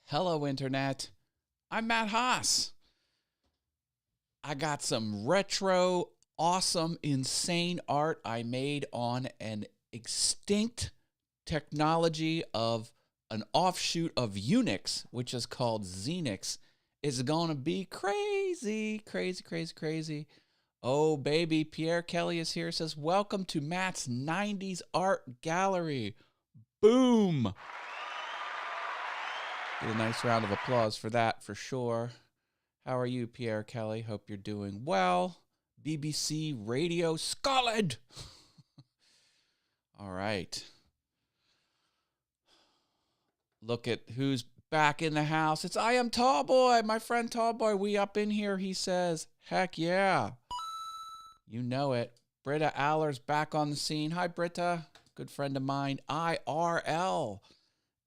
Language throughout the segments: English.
Hello, Internet. I'm Matt Haas. I got some retro, awesome, insane art I made on an extinct technology of an offshoot of Unix, which is called Xenix. It's going to be crazy, crazy, crazy, crazy. Oh, baby, Pierre Kelly is here. Says, welcome to Matt's 90s art gallery. Boom. Get a nice round of applause for that, for sure. How are you, Pierre Kelly? Hope you're doing well. BBC Radio Scotland. All right. Look at who's back in the house. It's I Am Tallboy, my friend Tallboy. We up in here, he says. Heck yeah. You know it. Britta Aller's back on the scene. Hi, Britta. Good friend of mine. IRL.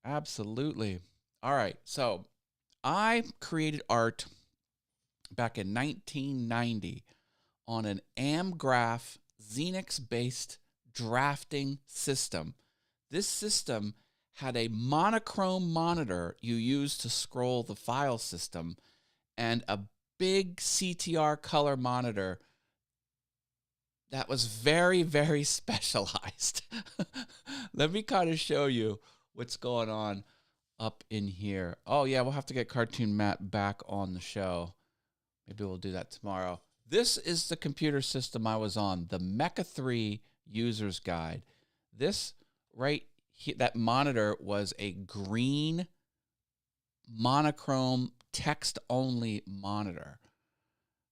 Absolutely. All right. So I created art back in 1990 on an Amgraph Xenix-based drafting system. This system had a monochrome monitor you used to scroll the file system and a big CTR color monitor that was very, very specialized. Let me kind of show you what's going on up in here. Oh, yeah, we'll have to get Cartoon Matt back on the show. Maybe we'll do that tomorrow. This is the computer system I was on, the Mecha 3 User's Guide. This right here, that monitor was a green monochrome text-only monitor.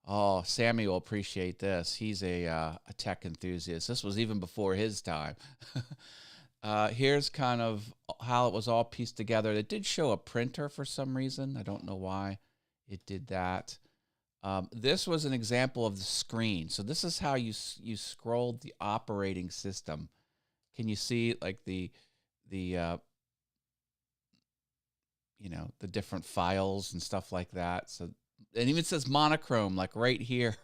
Oh, Sammy will appreciate this. He's a tech enthusiast. This was even before his time. Here's kind of how it was all pieced together. It did show a printer for some reason. I don't know why it did that. This was an example of the screen. So this is how you scrolled the operating system. Can you see like the different files and stuff like that? So it even says monochrome like right here.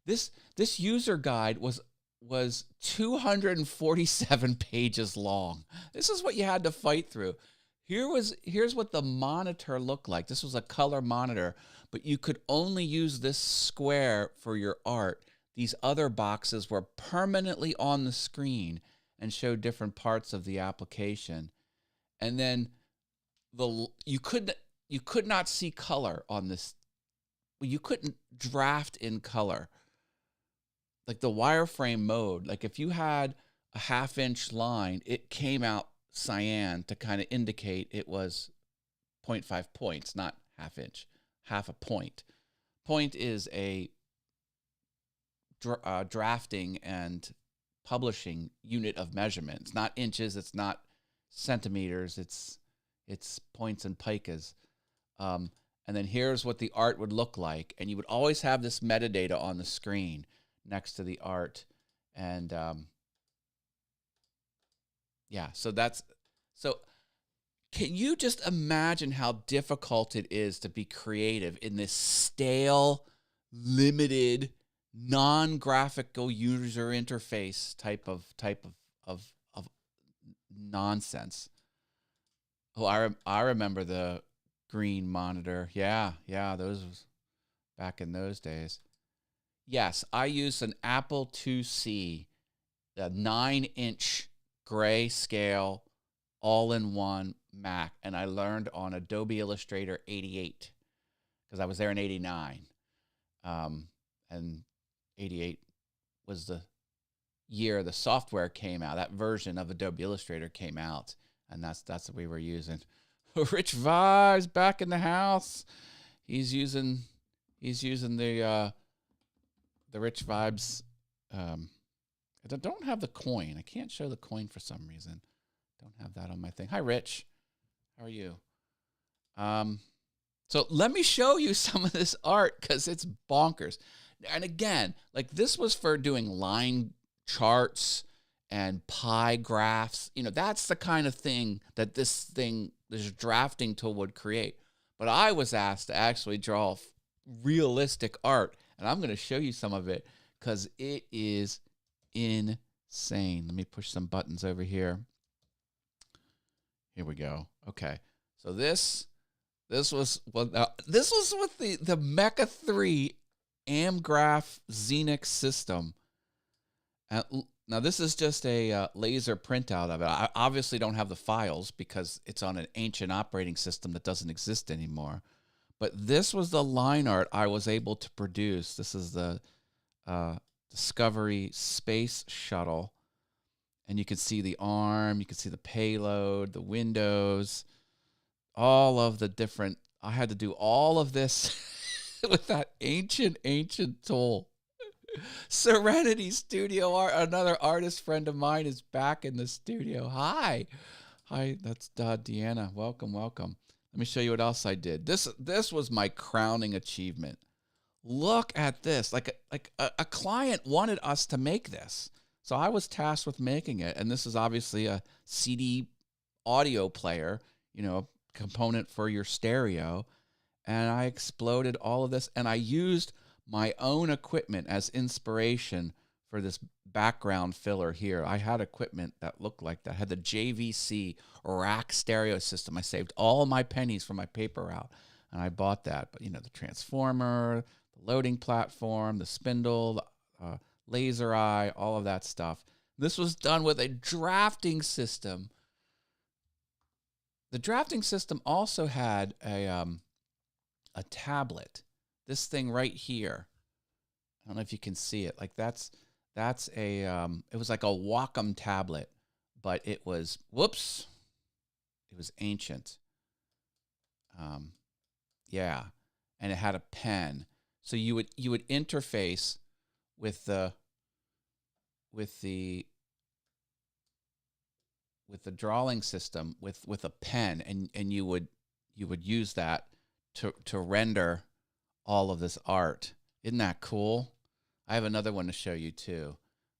This user guide was 247 pages long. This is what you had to fight through. Here's what the monitor looked like. This was a color monitor, but you could only use this square for your art. These other boxes were permanently on the screen and showed different parts of the application. And then you could not see color on this. You couldn't draft in color. Like the wireframe mode, like if you had a half-inch line, it came out cyan to kind of indicate it was 0.5 points, not half inch, half a point. Point is a drafting and publishing unit of measurement. It's not inches, it's not centimeters, it's points and picas. And then here's what the art would look like. And you would always have this metadata on the screen next to the art. And so can you just imagine how difficult it is to be creative in this stale, limited, non-graphical user interface type of nonsense? Oh, I remember the green monitor. Yeah, those was back in those days. Yes, I used an Apple IIc, a 9-inch grayscale all-in-one Mac, and I learned on Adobe Illustrator 88 because I was there in 89. And 88 was the year the software came out. That version of Adobe Illustrator came out, and that's what we were using. Rich Vibes back in the house. He's using the Rich Vibes. I don't have the coin. I can't show the coin for some reason. Don't have that on my thing. Hi, Rich. How are you? So let me show you some of this art because it's bonkers. And again, like this was for doing line charts and pie graphs. That's the kind of thing that this drafting tool would create. But I was asked to actually draw realistic art, and I'm going to show you some of it because it is insane. Let me push some buttons over here. Here we go. Okay. So this This was this was with the Mecha 3 Amgraph Xenix system. Now this is just a laser printout of it. I obviously don't have the files because it's on an ancient operating system that doesn't exist anymore. But this was the line art I was able to produce. This is the Discovery Space Shuttle. And you can see the arm, you can see the payload, the windows, all of the different. I had to do all of this with that ancient tool. Serenity Studio Art, another artist friend of mine, is back in the studio. Hi, that's Deanna. Welcome. Let me show you what else I did. This was my crowning achievement. Look at this. Like a client wanted us to make this. So I was tasked with making it. And this is obviously a CD audio player, component for your stereo. And I exploded all of this. And I used my own equipment as inspiration for this background filler here. I had equipment that looked like that. I had the JVC rack stereo system. I saved all my pennies from my paper route, and I bought that. But, the transformer, the loading platform, the spindle, laser eye, all of that stuff. This was done with a drafting system. The drafting system also had a tablet. This thing right here. I don't know if you can see it. Like that's a it was like a Wacom tablet, but it was it was ancient. Yeah, and it had a pen. So you would interface with the drawing system with a pen, and you would use that to render all of this art. Isn't that cool? I have another one to show you too.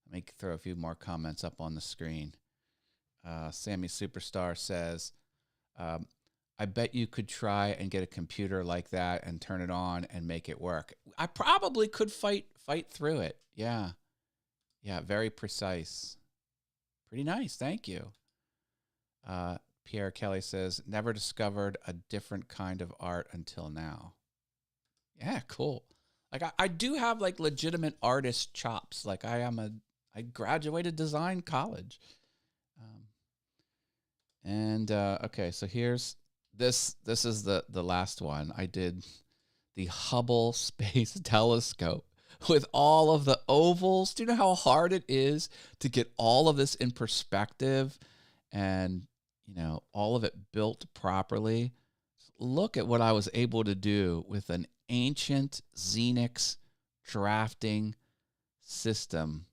Let me throw a few more comments up on the screen. Sammy Superstar says, I bet you could try and get a computer like that and turn it on and make it work. I probably could fight through it. Yeah. Yeah, very precise. Pretty nice. Thank you. Pierre Kelly says, never discovered a different kind of art until now. Yeah, cool. Like I do have like legitimate artist chops. Like I graduated design college. Okay, so here's this is the last one. I did the Hubble Space Telescope with all of the ovals. Do you know how hard it is to get all of this in perspective and, all of it built properly? Look at what I was able to do with an ancient Xenix drafting system.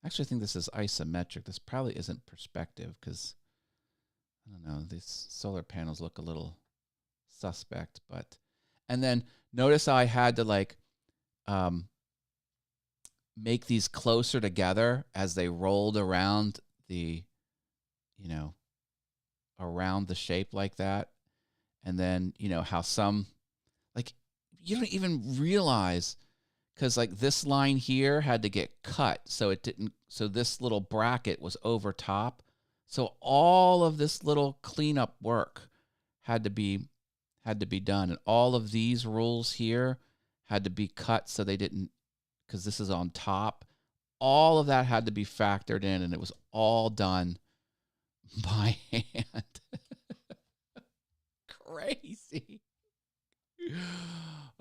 Actually, I think this is isometric. This probably isn't perspective because, I don't know, these solar panels look a little suspect. And then notice how I had to make these closer together as they rolled around around the shape like that. And then, how some, you don't even realize, because this line here had to get cut so this little bracket was over top. So all of this little cleanup work had to be done. And all of these rules here had to be cut so they didn't, because this is on top. All of that had to be factored in, and it was all done by hand. Crazy.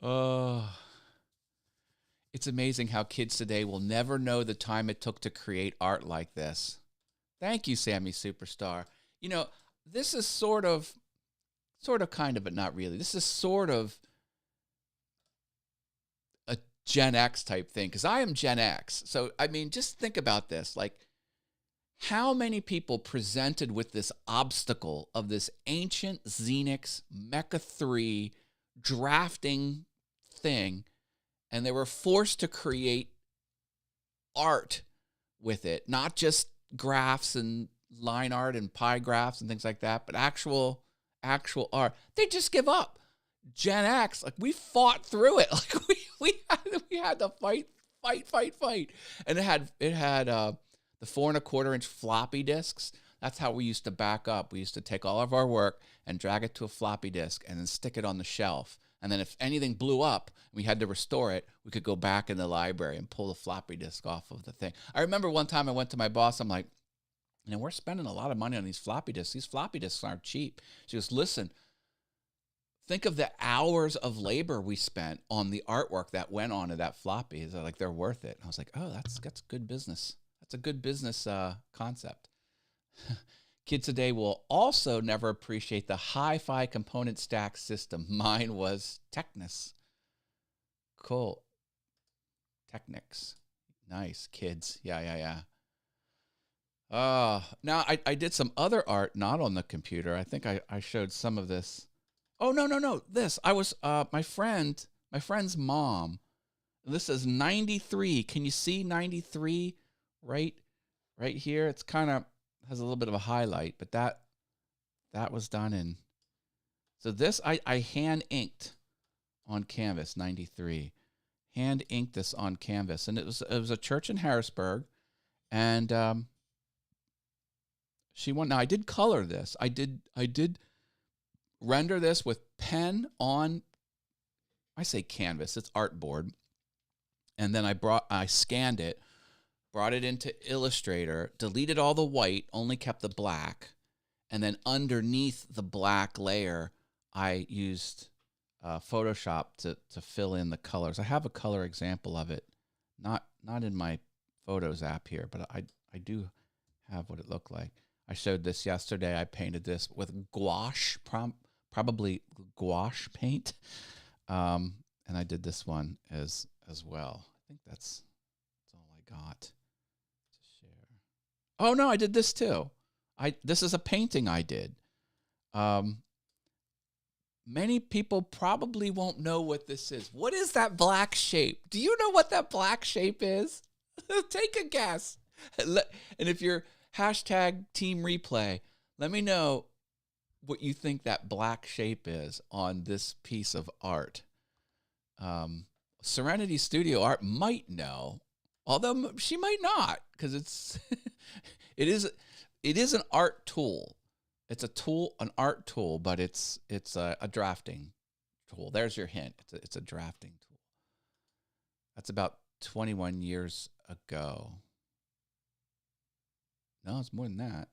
Oh, it's amazing how kids today will never know the time it took to create art like this. Thank you, Sammy Superstar. This is sort of kind of, but not really. This is sort of a Gen X type thing, because I am Gen X. So, just think about this. How many people presented with this obstacle of this ancient Xenix Mecha 3 drafting thing, and they were forced to create art with it, not just graphs and line art and pie graphs and things like that, but actual art. They just give up. Gen X, we fought through it. We had to fight, and it had the 4 1/4 inch floppy disks. That's how we used to back up. We used to take all of our work and drag it to a floppy disk and then stick it on the shelf. And then if anything blew up, we had to restore it, we could go back in the library and pull the floppy disk off of the thing. I remember one time I went to my boss, I'm like, we're spending a lot of money on these floppy disks. These floppy disks aren't cheap. She goes, listen, think of the hours of labor we spent on the artwork that went onto that floppy. They're like, they're worth it. And I was like, oh, that's good business. That's a good business concept. Kids today will also never appreciate the hi-fi component stack system. Mine was Technis. Cool. Technics. Nice, kids. Yeah. Now I did some other art, not on the computer. I think I showed some of this. Oh, no. This. I was, my friend's mom. This is 93. Can you see 93 right here? It's kind of has a little bit of a highlight, but that was done in. So this I hand inked on canvas. 93, hand inked this on canvas, and it was a church in Harrisburg, and she went. Now I did color this. I did render this with pen on. I say canvas. It's artboard, and then I scanned it. Brought it into Illustrator, deleted all the white, only kept the black, and then underneath the black layer, I used Photoshop to fill in the colors. I have a color example of it, not in my Photos app here, but I do have what it looked like. I showed this yesterday. I painted this with gouache, probably gouache paint, and I did this one as well. I think that's all I got. Oh no, I did this too. This is a painting I did. Many people probably won't know what this is. What is that black shape? Do you know what that black shape is? Take a guess. And if you're hashtag Team Replay, let me know what you think that black shape is on this piece of art. Serenity Studio Art might know, although she might not, because it is an art tool. It's a tool, an art tool, but it's a drafting tool. There's your hint. It's a drafting tool. That's about 21 years ago. No, it's more than that.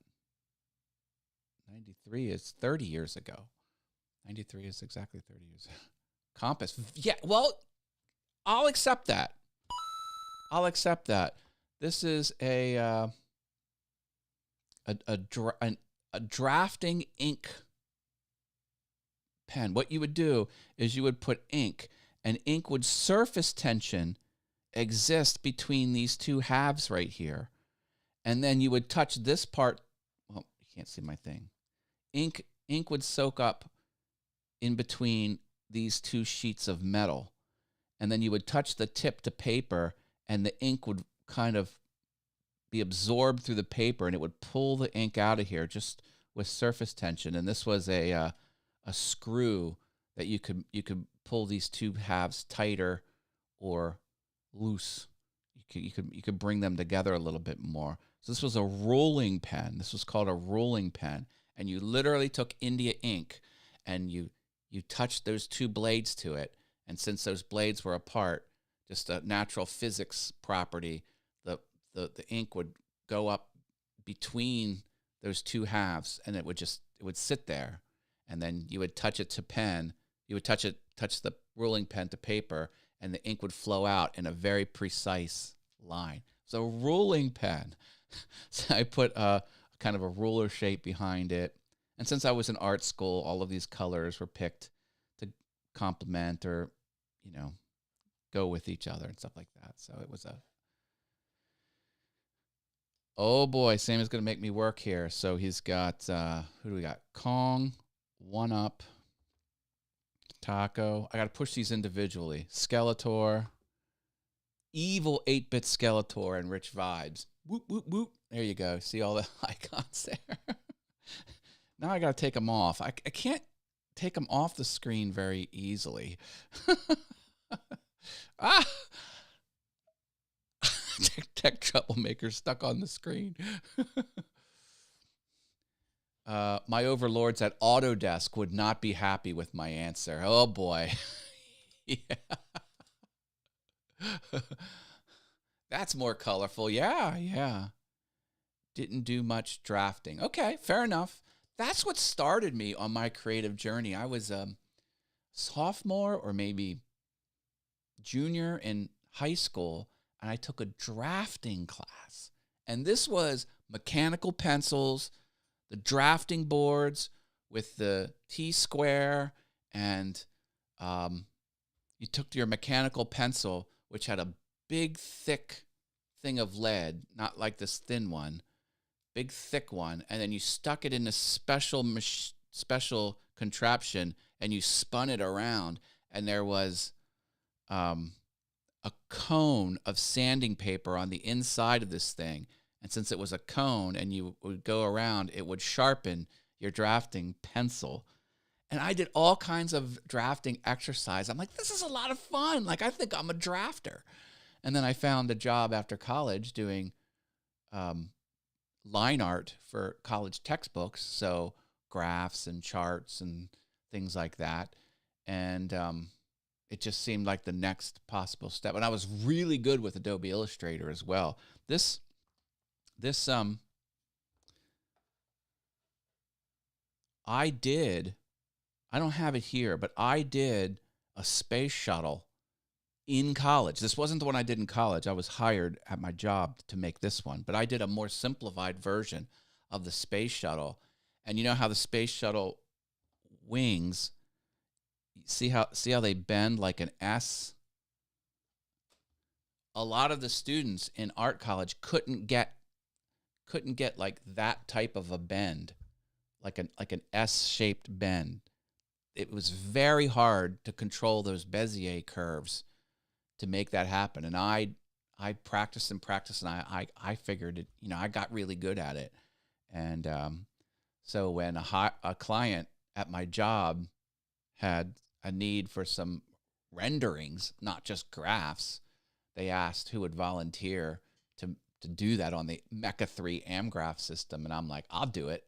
93 is 30 years ago. 93 is exactly 30 years. Compass. Yeah, well, I'll accept that. This is a drafting ink pen. What you would do is you would put ink, and ink would surface tension exist between these two halves right here. And then you would touch this part. Well, you can't see my thing. Ink would soak up in between these two sheets of metal. And then you would touch the tip to paper, and the ink would kind of be absorbed through the paper, and it would pull the ink out of here just with surface tension. And this was a screw that you could pull these two halves tighter or loose. You could bring them together a little bit more. So this was a rolling pen. This was called a rolling pen, and you literally took India ink, and you touched those two blades to it. And since those blades were apart, just a natural physics property, the ink would go up between those two halves, and it would sit there. And then you would touch it to pen. You would touch the rolling pen to paper, and the ink would flow out in a very precise line. So rolling pen. So I put a kind of a ruler shape behind it. And since I was in art school, all of these colors were picked to complement or, go with each other and stuff like that. So it was oh boy, Sam is going to make me work here. So he's got, who do we got? Kong, One Up, Taco. I got to push these individually. Skeletor, evil 8-bit Skeletor and Rich Vibes. Whoop, whoop, whoop. There you go. See all the icons there? Now I got to take them off. I can't take them off the screen very easily. Tech troublemaker stuck on the screen. My overlords at Autodesk would not be happy with my answer. Oh boy. Yeah. That's more colorful. Yeah, yeah. Didn't do much drafting. Okay, fair enough. That's what started me on my creative journey. I was a sophomore or maybe junior in high school, and I took a drafting class. And this was mechanical pencils, the drafting boards with the T-square, and you took your mechanical pencil, which had a big, thick thing of lead, not like this thin one, big, thick one, and then you stuck it in a special contraption, and you spun it around, and there was a cone of sanding paper on the inside of this thing. And since it was a cone and you would go around, it would sharpen your drafting pencil. And I did all kinds of drafting exercise. I'm like, this is a lot of fun. Like, I think I'm a drafter. And then I found a job after college doing line art for college textbooks. So graphs and charts and things like that. And it just seemed like the next possible step. And I was really good with Adobe Illustrator as well. I don't have it here, but I did a space shuttle in college. This wasn't the one I did in college. I was hired at my job to make this one, but I did a more simplified version of the space shuttle. And you know how the space shuttle wings, see how they bend like an S? A lot of the students in art college couldn't get like that type of a bend, like an S-shaped bend. It was very hard to control those Bezier curves to make that happen. And I practiced and practiced, and I figured it, I got really good at it. And so when a client at my job had a need for some renderings, not just graphs, they asked who would volunteer to do that on the Mecha 3 Amgraph system. And I'm like, I'll do it.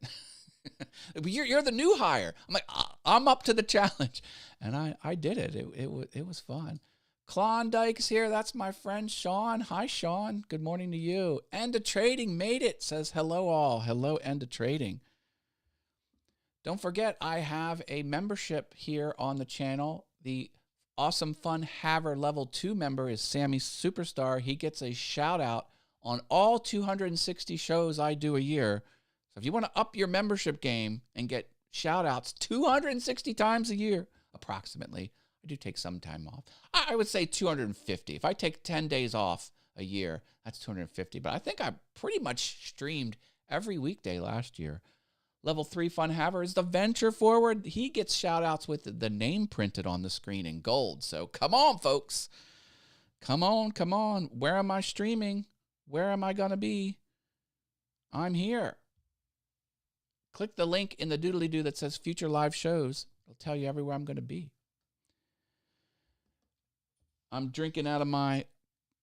You're the new hire. I'm like, I'm up to the challenge. And I did it. It was fun. Klondike's here. That's my friend Sean. Hi, Sean. Good morning to you. End of Trading made it. Says hello all. Hello, End of Trading. Don't forget, I have a membership here on the channel. The Awesome Fun Haver Level 2 member is Sammy Superstar. He gets a shout out on all 260 shows I do a year. So if you want to up your membership game and get shout outs 260 times a year, approximately, I do take some time off. I would say 250. If I take 10 days off a year, that's 250. But I think I pretty much streamed every weekday last year. Level 3 Fun Haver is the Venture Forward. He gets shout outs with the name printed on the screen in gold. So come on, folks. Come on. Where am I streaming? Where am I going to be? I'm here. Click the link in the doodly-doo that says future live shows. It'll tell you everywhere I'm going to be. I'm drinking out of my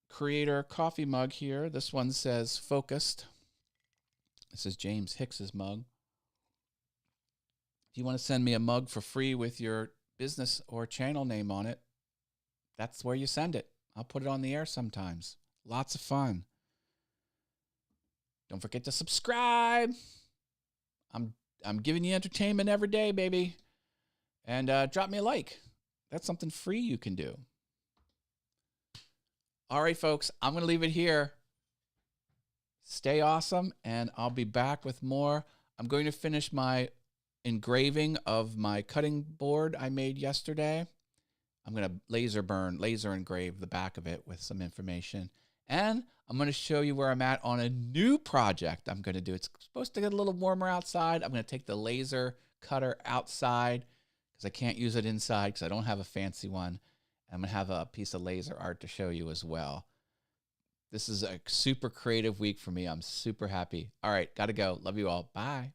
Creator coffee mug here. This one says focused. This is James Hicks's mug. If you want to send me a mug for free with your business or channel name on it, that's where you send it. I'll put it on the air sometimes. Lots of fun. Don't forget to subscribe. I'm giving you entertainment every day, baby. And drop me a like. That's something free you can do. All right, folks, I'm going to leave it here. Stay awesome, and I'll be back with more. I'm going to finish my engraving of my cutting board I made yesterday. I'm going to laser engrave the back of it with some information. And I'm going to show you where I'm at on a new project I'm going to do. It's supposed to get a little warmer outside. I'm going to take the laser cutter outside because I can't use it inside because I don't have a fancy one. I'm going to have a piece of laser art to show you as well. This is a super creative week for me. I'm super happy. All right, got to go. Love you all. Bye.